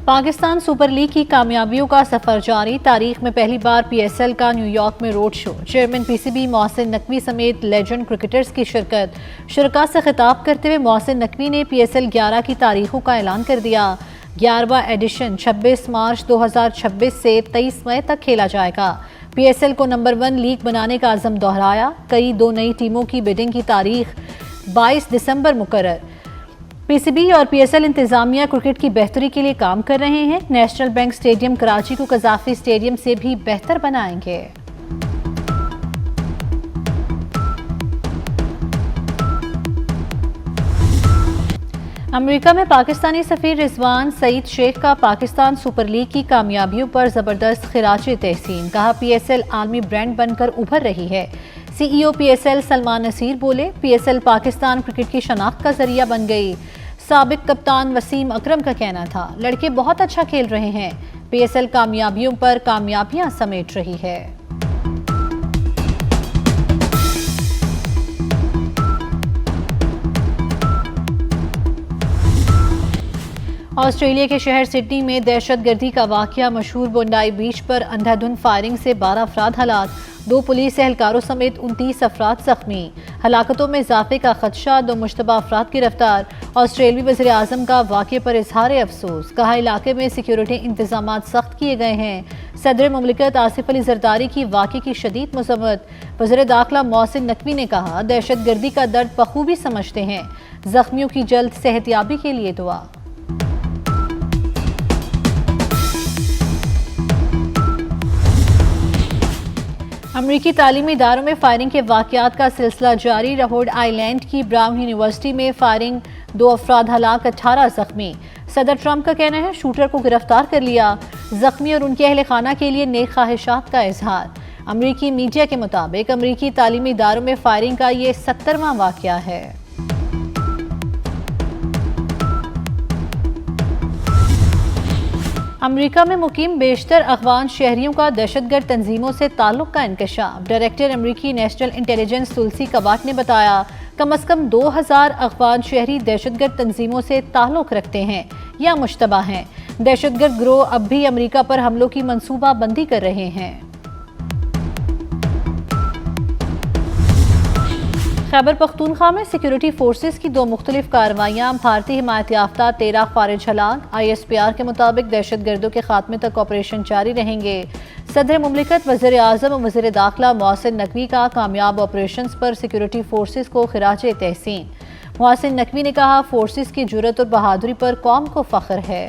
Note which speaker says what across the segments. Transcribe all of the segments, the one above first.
Speaker 1: Pakistan super league की कामयाबियों का सफर जारी। तारीख में पहली बार PSL का न्यूयॉर्क में road show. Chairman PCB Mohsin Naqvi समेत लेजेंड क्रिकेटर्स की शिरकत। शुरका से खिताब करते हुए मोहसिन नकवी ने PSL 11 की तारीखों का ऐलान कर दिया। 11वां एडिशन 26 मार्च 2026 से 23 मई तक खेला जाएगा। PSL को नंबर 1 लीग बनाने का अज़म दोहराया। कई दो नई टीमों की बिडिंग की तारीख 22 दिसंबर मुकर्रर। PCB और PSL इंतजामिया क्रिकेट की बेहतरी के लिए काम कर रहे हैं। नेशनल बैंक स्टेडियम कराची को कज़ाफी स्टेडियम से भी बेहतर बनाएंगे। अमेरिका में पाकिस्तानी सफीर रिजवान सईद शेख का पाकिस्तान सुपर लीग की कामयाबियों पर जबरदस्त खिराज तहसीन। कहा PSL आलमी ब्रांड बनकर उभर रही है। CEO PSL सलमान नसीर बोले, PSL पाकिस्तान क्रिकेट की शनाख्त का जरिया बन गई। साबिक कप्तान वसीम अकरम का कहना था, लड़के बहुत अच्छा खेल रहे हैं। PSL कामयाबियों पर कामयाबियां समेट रही है। ऑस्ट्रेलिया के शहर सिडनी में दहशतगर्दी का वाकया। मशहूर बोंडाई बीच पर अंधाधुंध फायरिंग से 12 अफराद हलाक, 2 पुलिस एहलकारों समेत 29 अफराद जख्मी। हलाकतों में इजाफे का खदशा, 2 मुश्तबा अफराद गिरफ्तार। ऑस्ट्रेलियाई वज़ीर आज़म का वाक़े पर इजहार अफसोस। कहा, इलाके में सिक्योरिटी इंतजाम सख्त किए गए हैं। सदर मुमलिकत आसिफ अली जरदारी की वाक़े की शदीद मज़म्मत। वज़ीर दाखिला मोहसिन नकवी ने कहा, दहशतगर्दी का दर्द बखूबी समझते हैं। जख्मियों की जल्द सेहतयाबी के लिए दुआ। अमरीकी तालीमी इदारों में फायरिंग के वाक़यात का सिलसिला जारी। रोड आइलैंड की ब्राउन यूनिवर्सिटी में फायरिंग, 2 अफराद हलाक, 18 जख्मी। सदर ट्रंप का कहना है, शूटर को गिरफ्तार कर लिया। जख्मी और उनके अहल खाना के लिए नेक ख्वाहिशात का इजहार। अमरीकी मीडिया के मुताबिक अमरीकी तालीमी इदारों में फायरिंग का ये 70वां वाक़या है। अमेरिका में मुकीम बेशतर अफगान शहरियों का दहशतगर्द तंजीमों से ताल्लुक का इंकशाफ। डायरेक्टर अमरीकी नेशनल इंटेलिजेंस तुलसी कबाट ने बताया, कम अज़ कम 2000 अफगान शहरी दहशतगर्द तंजीमों से ताल्लुक रखते हैं या मुश्तबा हैं। दहशतगर्द गिरोह अब भी अमरीका पर हमलों की मंसूबा बंदी कर रहे हैं। खैबर पख्तूनख्वा में सिक्योरिटी फोर्सेस की 2 मुख्तलिफ कार्रवाइयाँ। भारतीय हिमायत याफ्ता 13 खारिज हलाक। ISPR के मुताबिक दहशतगर्दों के खात्मे तक ऑपरेशन जारी रहेंगे। सदर मुमलिकत वज़ीर आज़म और वज़ीर दाखिला मोहसिन नकवी का कामयाब ऑपरेशन पर सिक्योरिटी फोर्सेस को खिराज तहसीन। मोहसिन नकवी ने कहा, फोर्सेस की जुर्रत और बहादुरी पर कौम को फख्र है।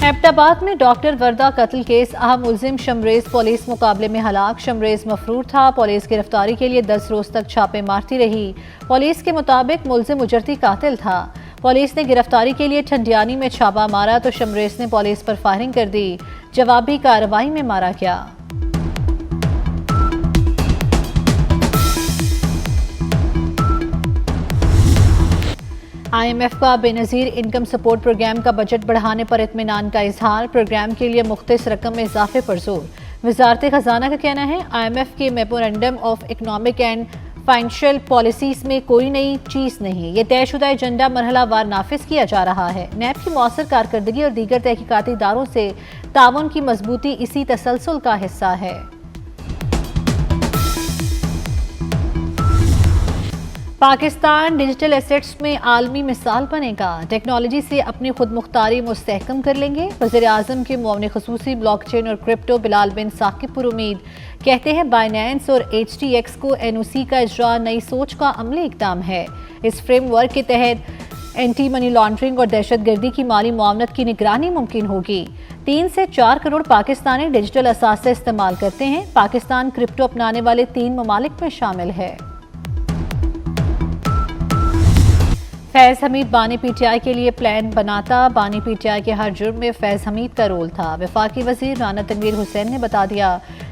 Speaker 1: एबटाबाद में डॉक्टर वर्दा कत्ल केस अहम मुलजिम शमरेज पुलिस मुकाबले में हलाक। शमरेज मफरूर था। पुलिस गिरफ्तारी के लिए 10 रोज तक छापे मारती रही। पुलिस के मुताबिक मुलजिम उजरती कातिल था। पुलिस ने गिरफ्तारी के लिए ठंडियानी में छापा मारा तो शमरेज ने पुलिस पर फायरिंग कर दी। जवाबी कार्रवाई में मारा गया। IMF का बेनज़ीर इनकम सपोर्ट प्रोग्राम का बजट बढ़ाने पर इत्मीनान का इजहार। प्रोग्राम के लिए मुख्तस रकम में इजाफे पर जोर। वज़ारत ख़जाना का कहना है, IMF के memorandum of economic and financial policies में कोई नई चीज़ नहीं। ये तयशुदा एजेंडा मरहला वार नाफिज किया जा रहा है। NAB की मौसर कारकर्दगी और दीगर तहकीकाती इदारों से ताउन की मजबूती इसी तसलसल का हिस्सा है। पाकिस्तान डिजिटल एसेट्स में आलमी मिसाल बनेगा। टेक्नोलॉजी से अपनी खुद मुख्तारी मुस्तहकम कर लेंगे। वज़ीर आज़म के मुआवन ख़ुसूसी ब्लॉकचेन और क्रिप्टो बिलाल बिन साकिब पर उम्मीद। कहते हैं, बाइनेंस और HTX को NOC का इजरा नई सोच का अमली इक़दाम है। इस फ्रेमवर्क के तहत एंटी मनी लॉन्ड्रिंग और दहशतगर्दी की माली मुआवनत की निगरानी मुमकिन होगी। 3 से 4 करोड़ पाकिस्तानी डिजिटल असासे इस्तेमाल करते हैं। पाकिस्तान क्रिप्टो अपनाने वाले 3 ममालिक में शामिल है। फैज़ हमीद बानी PTI के लिए प्लान बनाता। बानी PTI के हर जुर्म में फैज़ हमीद का रोल था। वफाकी वज़ीर राना तनवीर हुसैन ने बता दिया।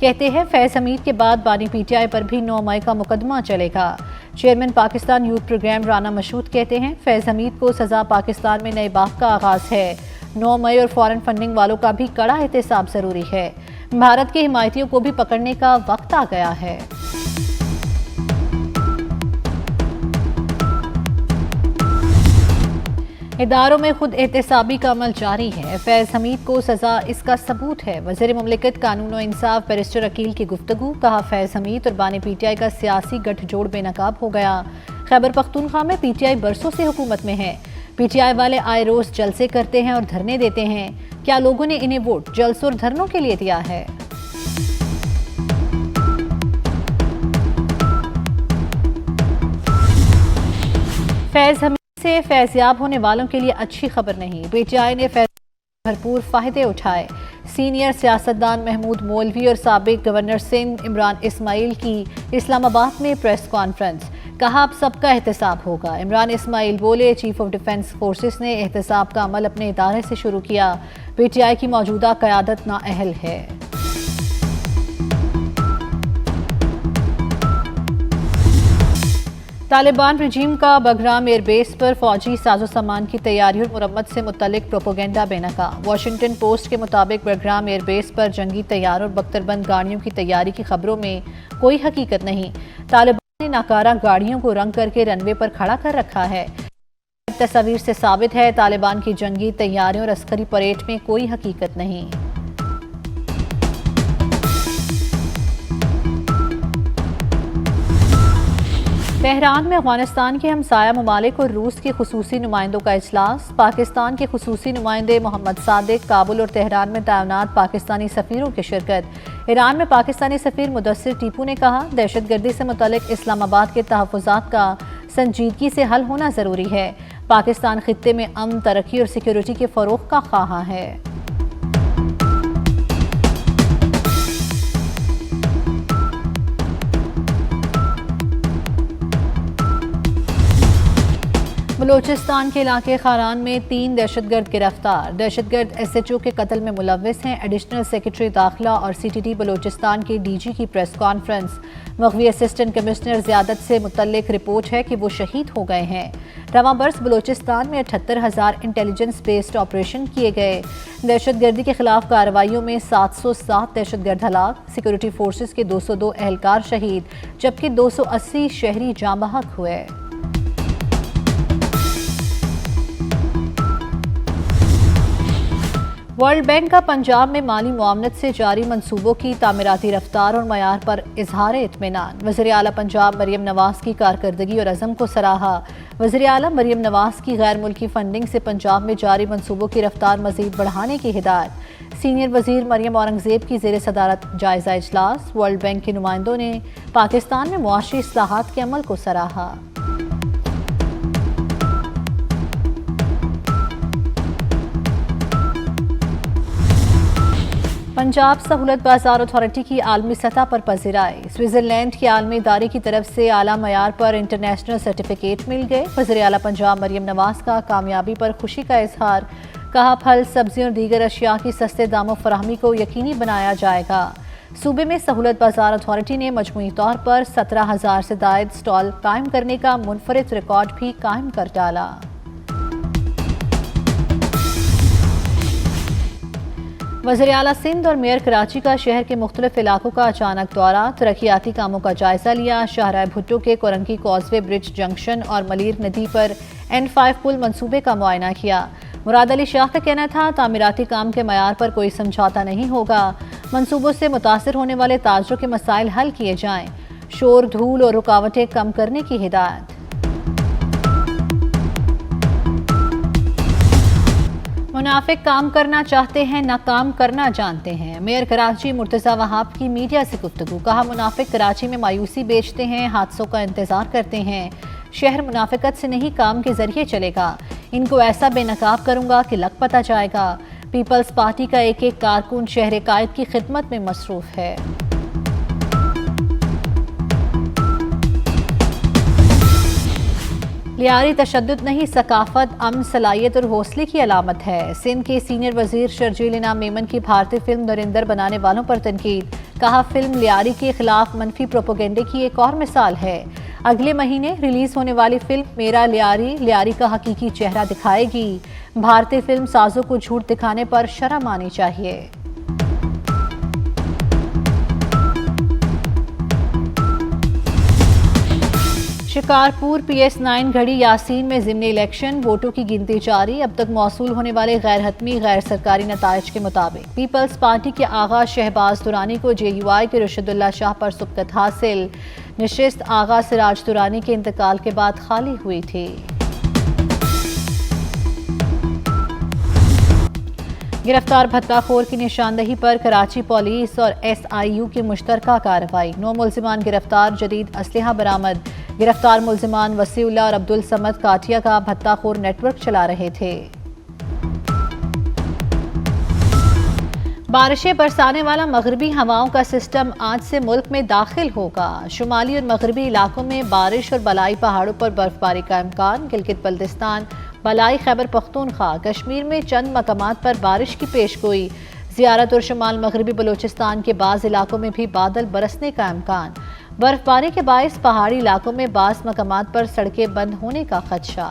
Speaker 1: कहते हैं, फैज़ हमीद के बाद बानी PTI पर भी 9 मई का मुकदमा चलेगा। Chairman Pakistan youth programme Rana Mashhood कहते हैं, फैज़ हमीद को सज़ा पाकिस्तान में नए बाप का आगाज़ है। 9 मई और फॉरेन फंडिंग वालों का भी कड़ा एहतसाब ज़रूरी है। भारत के हिमायतियों को भी पकड़ने का वक्त आ गया है। اداروں میں خود احتسابی کا عمل جاری ہے، فیض حمید کو سزا اس کا ثبوت ہے۔ وزیر مملکت قانون و انصاف بیرسٹر عقیل کی گفتگو، کہا فیض حمید اور بانی پی ٹی آئی کا سیاسی گٹھ جوڑ بے نقاب ہو گیا۔ خیبر پختونخوا میں پی ٹی آئی برسوں سے حکومت میں ہے، پی ٹی آئی والے آئے روز جلسے کرتے ہیں اور دھرنے دیتے ہیں، کیا لوگوں نے انہیں ووٹ جلسوں اور دھرنوں کے لیے دیا ہے؟ فیض حمید سے فیضیاب ہونے والوں کے لیے اچھی خبر نہیں، پی ٹی آئی نے فیض بھرپور فائدے اٹھائے۔ سینئر سیاستدان محمود مولوی اور سابق گورنر سندھ عمران اسماعیل کی اسلام آباد میں پریس کانفرنس، کہا اب سب کا احتساب ہوگا۔ عمران اسماعیل بولے، چیف آف ڈیفنس فورسز نے احتساب کا عمل اپنے ادارے سے شروع کیا، پی ٹی آئی کی موجودہ قیادت نااہل ہے۔ طالبان رجیم کا بگرام ایئر بیس پر فوجی ساز و سامان کی تیاری اور مرمت سے متعلق پروپیگنڈا بے نقاب۔ واشنگٹن پوسٹ کے مطابق بگرام ایئر بیس پر جنگی طیاروں اور بختربند گاڑیوں کی تیاری کی خبروں میں کوئی حقیقت نہیں۔ طالبان نے ناکارہ گاڑیوں کو رنگ کر کے رن وے پر کھڑا کر رکھا ہے۔ تصاویر سے ثابت ہے طالبان کی جنگی تیاریوں اور عسکری پریڈ میں کوئی حقیقت نہیں۔ تہران میں افغانستان کے ہمسایہ ممالک اور روس کے خصوصی نمائندوں کا اجلاس، پاکستان کے خصوصی نمائندے محمد صادق، کابل اور تہران میں تعینات پاکستانی سفیروں کی شرکت۔ ایران میں پاکستانی سفیر مدثر ٹیپو نے کہا، دہشت گردی سے متعلق اسلام آباد کے تحفظات کا سنجیدگی سے حل ہونا ضروری ہے۔ پاکستان خطے میں امن، ترقی اور سیکیورٹی کے فروغ کا خواہاں ہے۔ بلوچستان کے علاقے خاران میں 3 دہشت گرد گرفتار، دہشت گرد ایس ایچ او کے قتل میں ملوث ہیں۔ ایڈیشنل سیکرٹری داخلہ اور سی ٹی ٹی بلوچستان کے ڈی جی کی پریس کانفرنس، مغوی اسسٹنٹ کمشنر زیادت سے متعلق رپورٹ ہے کہ وہ شہید ہو گئے ہیں۔ رواں برس بلوچستان میں 78,000 انٹیلیجنس بیسڈ آپریشن کیے گئے۔ دہشت گردی کے خلاف کارروائیوں میں 707 دہشت گرد ہلاک، سیکورٹی فورسز کے 202 اہلکار شہید، جبکہ 280 شہری جاں بحق ہوئے۔ ورلڈ بینک کا پنجاب میں مالی معاونت سے جاری منصوبوں کی تعمیراتی رفتار اور معیار پر اظہار اطمینان۔ وزیر اعلیٰ پنجاب مریم نواز کی کارکردگی اور عزم کو سراہا۔ وزیر اعلیٰ مریم نواز کی غیر ملکی فنڈنگ سے پنجاب میں جاری منصوبوں کی رفتار مزید بڑھانے کی ہدایت۔ سینئر وزیر مریم اورنگزیب کی زیر صدارت جائزہ اجلاس، ورلڈ بینک کے نمائندوں نے پاکستان میں معاشی اصلاحات کے عمل کو سراہا۔ پنجاب سہولت بازار اتھارٹی کی عالمی سطح پر پذیرائی، سوئٹزرلینڈ کی عالمی ادارے کی طرف سے اعلیٰ معیار پر انٹرنیشنل سرٹیفکیٹ مل گئے۔ وزیر اعلیٰ پنجاب مریم نواز کا کامیابی پر خوشی کا اظہار، کہا پھل، سبزیوں اور دیگر اشیاء کی سستے داموں فراہمی کو یقینی بنایا جائے گا۔ صوبے میں سہولت بازار اتھارٹی نے مجموعی طور پر 17,000 سے زائد سٹال قائم کرنے کا منفرد ریکارڈ بھی قائم کر ڈالا۔ وزیر اعلیٰ سندھ اور میئر کراچی کا شہر کے مختلف علاقوں کا اچانک دورہ، ترقیاتی کاموں کا جائزہ لیا، شاہراہ بھٹو کے کورنگی کازوے برج جنکشن اور ملیر ندی پر N5 پل منصوبے کا معائنہ کیا۔ مراد علی شاہ کا کہنا تھا، تعمیراتی کام کے معیار پر کوئی سمجھوتہ نہیں ہوگا، منصوبوں سے متاثر ہونے والے تاجروں کے مسائل حل کیے جائیں، شور، دھول اور رکاوٹیں کم کرنے کی ہدایت۔ منافق کام کرنا چاہتے ہیں، ناکام کرنا جانتے ہیں، میئر کراچی مرتضیٰ وہاب کی میڈیا سے گفتگو، کہا منافق کراچی میں مایوسی بیچتے ہیں، حادثوں کا انتظار کرتے ہیں، شہر منافقت سے نہیں کام کے ذریعے چلے گا، ان کو ایسا بے نقاب کروں گا کہ لگ پتہ جائے گا۔ پیپلز پارٹی کا ایک کارکن شہر قائد کی خدمت میں مصروف ہے۔ لیاری تشدد نہیں، ثقافت، امن، صلاحیت اور حوصلے کی علامت ہے۔ سندھ کے سینئر وزیر شرجیل انعام میمن کی بھارتی فلم دھرندر بنانے والوں پر تنقید، کہا فلم لیاری کے خلاف منفی پروپیگنڈے کی ایک اور مثال ہے۔ اگلے مہینے ریلیز ہونے والی فلم میرا لیاری، لیاری کا حقیقی چہرہ دکھائے گی۔ بھارتی فلم سازوں کو جھوٹ دکھانے پر شرم آنی چاہیے۔ शिकारपुर PS9 घड़ी यासीन में ज़िमनी इलेक्शन, वोटों की गिनती जारी। अब तक मौसूल होने वाले गैर हतमी गैर सरकारी नताइज के मुताबिक पीपल्स पार्टी के आगा शहबाज दुरानी को JUI के रशीदुल्लाह शाह पर सुबकत हासिल। नशिस्त आगा सिराज दुरानी के इंतकाल के बाद खाली हुई थी। गिरफ्तार भत्ताखोर की निशानदही पर कराची पुलिस और SIU की मुश्तरका कार्रवाई। 9 मुल्जिमान गिरफ्तार, जदीद असलहा बरामद। गिरफ्तार मुल्जिमान वसीउल्लाह और अब्दुल समद काटिया का भत्ताखोर नेटवर्क चला रहे थे। बारिशें बरसाने वाला मगरबी हवाओं का सिस्टम आज से मुल्क में दाखिल होगा। शुमाली और मगरबी इलाकों में बारिश और बलाई पहाड़ों पर बर्फबारी का इम्कान। गिलगित बल्तिस्तान, बलाई खैबर पख्तूनख्वा, कश्मीर में चंद मकामात पर बारिश की पेशगोई। ज़ियारत और शुमाल मगरबी बलूचिस्तान के बाज़ इलाकों में भी बादल बरसने का इम्कान। बर्फबारी के बायस पहाड़ी इलाकों में बाज़ मकामात पर सड़कें बंद होने का खदशा।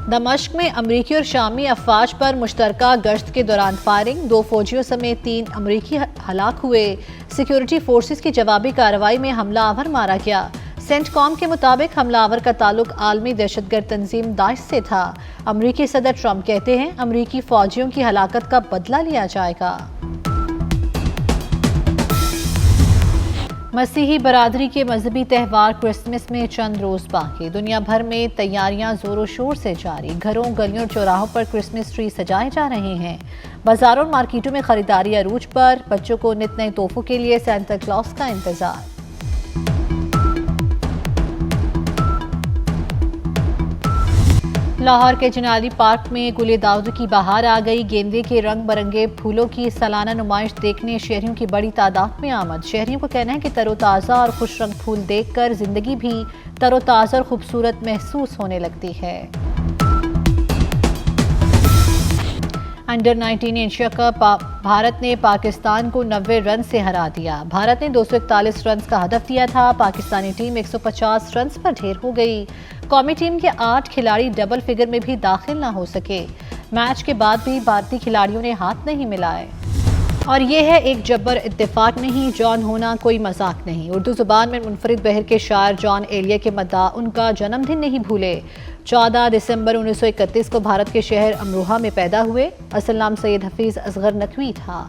Speaker 1: दमश्क में अमरीकी और शामी अफवाज पर मुश्तरका गश्त के दौरान फायरिंग। 2 फौजियों समेत 3 अमरीकी हलाक हुए। सिक्योरिटी फोर्सेस की जवाबी कार्रवाई में हमलावर मारा गया। सेंटकॉम के मुताबिक हमलावर का ताल्लुक आलमी दहशतगर्द तंजीम दाइश से था। अमरीकी सदर ट्रंप कहते हैं अमरीकी फौजियों की हलाकत का बदला लिया जाएगा। मसीही बरादरी के मजहबी त्यौहार क्रिसमस में चंद रोज बाकी। दुनिया भर में तैयारियां जोरों शोर से जारी। घरों, गलियों, चौराहों पर क्रिसमस ट्री सजाए जा रहे हैं। बाजारों और मार्केटों में खरीदारी अरूज पर। बच्चों को नित नए तोहफों के लिए सांता क्लॉज का इंतजार। लाहौर के जनाली पार्क में गुले दाऊद की बहार आ गई। गेंदे के रंग बरंगे फूलों की सालाना नुमाइश देखने शहरियों की बड़ी तादाद में आमद। शहरियों को कहना है कि तरोताज़ा और खुश रंग फूल देखकर जिंदगी भी तरोताज़ा और खूबसूरत महसूस होने लगती है। अंडर 19 एशिया कप, भारत ने पाकिस्तान को 90 रन से हरा दिया। भारत ने 241 रन का हदफ दिया था। पाकिस्तानी टीम 150 रन पर ढेर हो गई। कौमी टीम के 8 खिलाड़ी डबल फिगर में भी दाखिल ना हो सके। मैच के बाद भी भारतीय खिलाड़ियों ने हाथ नहीं मिलाए। और ये है एक जब्बर इत्तेफाक नहीं, जॉन होना कोई मजाक नहीं। उर्दू जुबान में मुनफरिद बहर के शायर जॉन एलिया के मद्दाह उनका जन्मदिन नहीं भूले। 14 दिसंबर 1931 को भारत के शहर अमरोहा में पैदा हुए। असल नाम सैयद हफीज असगर नकवी था।